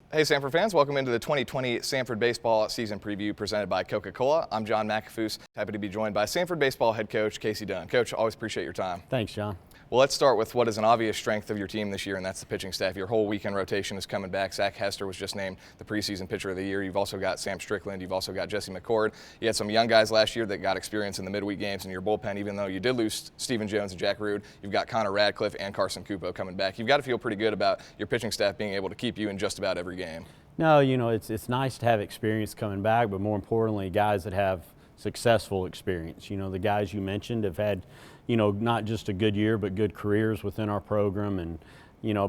Hey Sanford fans, welcome into the 2020 Sanford Baseball Season Preview presented by Coca-Cola. I'm John McAfoose, happy to be joined by Sanford Baseball head coach Casey Dunn. Coach, always appreciate your time. Thanks, John. Well, let's start with what is an obvious strength of your team this year, and that's the pitching staff. Your whole weekend rotation is coming back. Zach Hester was just named the preseason pitcher of the year. You've also got Sam Strickland. You've also got Jesse McCord. You had some young guys last year that got experience in the midweek games in your bullpen, even though you did lose Stephen Jones and Jack Rude. You've got Connor Radcliffe and Carson Cupo coming back. You've got to feel pretty good about your pitching staff being able to keep you in just about every game. No, it's nice to have experience coming back, but more importantly, guys that have successful experience. The guys you mentioned have had, not just a good year, but good careers within our program. And,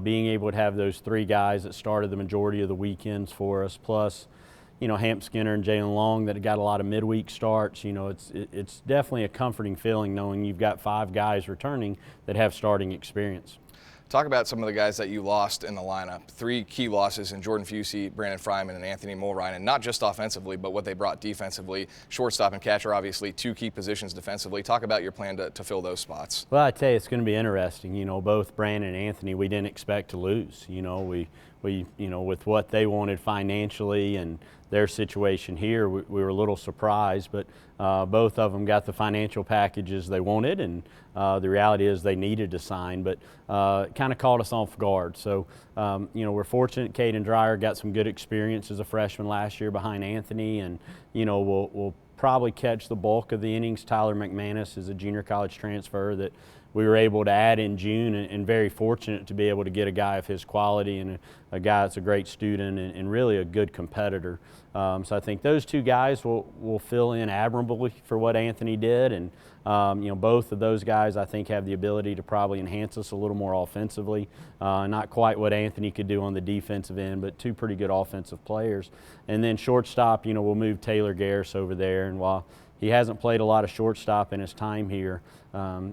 being able to have those three guys that started the majority of the weekends for us, plus, Hamp Skinner and Jalen Long that got a lot of midweek starts. It's definitely a comforting feeling knowing you've got five guys returning that have starting experience. Talk about some of the guys that you lost in the lineup. Three key losses in Jordan Fusey, Brandon Fryman, and Anthony Mulrine, and not just offensively, but what they brought defensively. Shortstop and catcher, obviously, two key positions defensively. Talk about your plan to fill those spots. Well, I tell you, it's going to be interesting. Both Brandon and Anthony, we didn't expect to lose. We with what they wanted financially and their situation here, we were a little surprised, but both of them got the financial packages they wanted, and the reality is they needed to sign, but it kind of caught us off guard. So, we're fortunate Caden Dreyer got some good experience as a freshman last year behind Anthony, and, we'll probably catch the bulk of the innings. Tyler McManus is a junior college transfer that we were able to add in June, and very fortunate to be able to get a guy of his quality and a guy that's a great student and really a good competitor. So I think those two guys will fill in admirably for what Anthony did, and both of those guys I think have the ability to probably enhance us a little more offensively. Not quite what Anthony could do on the defensive end, but two pretty good offensive players. And then shortstop, we'll move Taylor Garris over there, and while he hasn't played a lot of shortstop in his time here,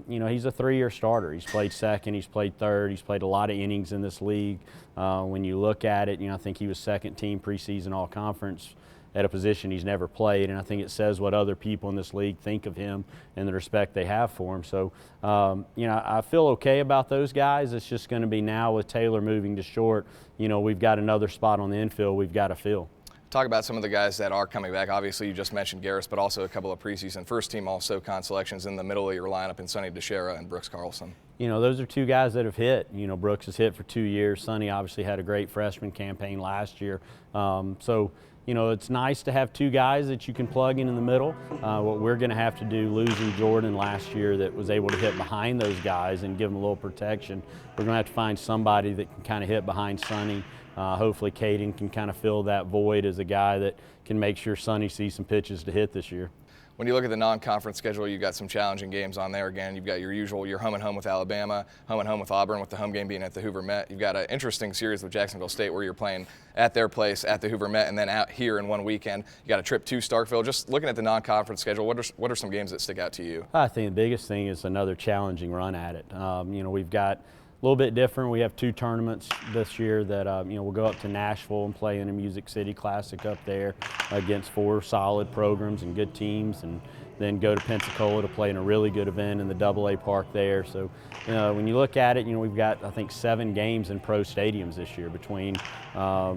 he's a three-year starter. He's played second, he's played third, he's played a lot of innings in this league. When you look at it, I think he was second team preseason all-conference at a position he's never played, and I think it says what other people in this league think of him and the respect they have for him. So, I feel okay about those guys. It's just going to be now with Taylor moving to short, we've got another spot on the infield we've got to fill. Talk about some of the guys that are coming back. Obviously, you just mentioned Garris, but also a couple of preseason first-team All-SoCon selections in the middle of your lineup in Sonny DeShera and Brooks Carlson. Those are two guys that have hit. Brooks has hit for 2 years. Sonny obviously had a great freshman campaign last year. It's nice to have two guys that you can plug in the middle. What we're going to have to do, losing Jordan last year that was able to hit behind those guys and give them a little protection, we're going to have to find somebody that can kind of hit behind Sonny. Hopefully Caden can kind of fill that void as a guy that can make sure Sonny sees some pitches to hit this year. When you look at the non-conference schedule, you've got some challenging games on there. Again, you've got your home and home with Alabama, home and home with Auburn, with the home game being at the Hoover Met. You've got an interesting series with Jacksonville State where you're playing at their place at the Hoover Met and then out here in one weekend. You got a trip to Starkville. Just looking at the non-conference schedule, what are some games that stick out to you? I think the biggest thing is another challenging run at it. We've got a little bit different. We have two tournaments this year that we'll go up to Nashville and play in a Music City Classic up there against four solid programs and good teams, and then go to Pensacola to play in a really good event in the AA park there. So when you look at it, we've got I think 7 games in pro stadiums this year between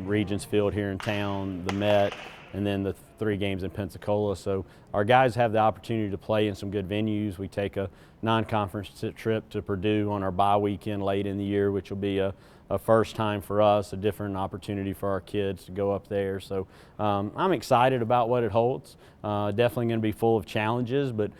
Regents Field here in town, the Met, and then the 3 games in Pensacola. So our guys have the opportunity to play in some good venues. We take a non-conference trip to Purdue on our bye weekend late in the year, which will be a first time for us, a different opportunity for our kids to go up there. So I'm excited about what it holds. Definitely going to be full of challenges, but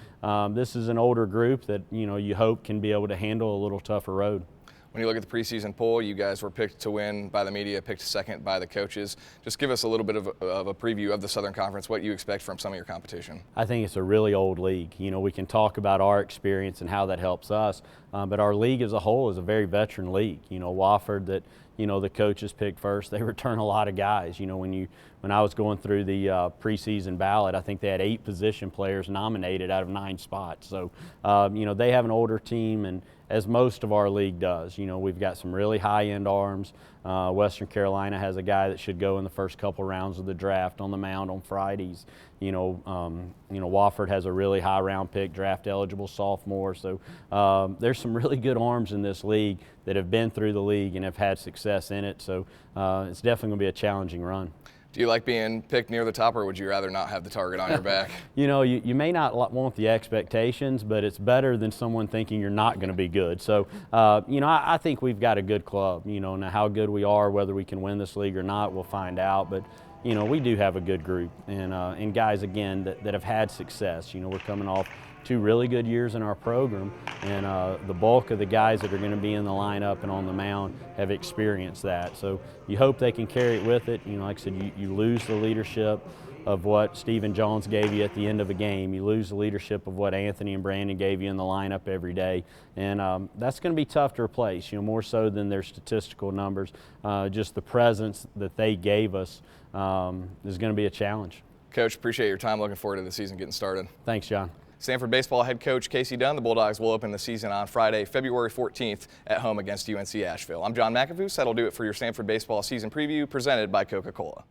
this is an older group that you hope can be able to handle a little tougher road. When you look at the preseason poll, you guys were picked to win by the media, picked second by the coaches. Just give us a little bit of a preview of the Southern Conference, what you expect from some of your competition. I think it's a really old league. We can talk about our experience and how that helps us, but our league as a whole is a very veteran league. Wofford that the coaches pick first, they return a lot of guys. When I was going through the preseason ballot, I think they had 8 position players nominated out of 9 spots. So they have an older team, and as most of our league does. You know, we've got some really high-end arms. Western Carolina has a guy that should go in the first couple rounds of the draft on the mound on Fridays. Wofford has a really high round pick, draft eligible sophomore. So there's some really good arms in this league that have been through the league and have had success in it. So it's definitely going to be a challenging run. Do you like being picked near the top, or would you rather not have the target on your back? You may not want the expectations, but it's better than someone thinking you're not going to be good. So, I think we've got a good club. Now how good we are, whether we can win this league or not, we'll find out. But, we do have a good group and guys, again, that have had success. We're coming off 2 really good years in our program, and the bulk of the guys that are going to be in the lineup and on the mound have experienced that. So you hope they can carry it with it. Like I said, you lose the leadership of what Stephen Jones gave you at the end of a game. You lose the leadership of what Anthony and Brandon gave you in the lineup every day. And that's going to be tough to replace, more so than their statistical numbers. Just the presence that they gave us is going to be a challenge. Coach, appreciate your time. Looking forward to the season getting started. Thanks, John. Stanford baseball head coach Casey Dunn. The Bulldogs will open the season on Friday, February 14th at home against UNC Asheville. I'm John McAvoos. That'll do it for your Stanford baseball season preview presented by Coca-Cola.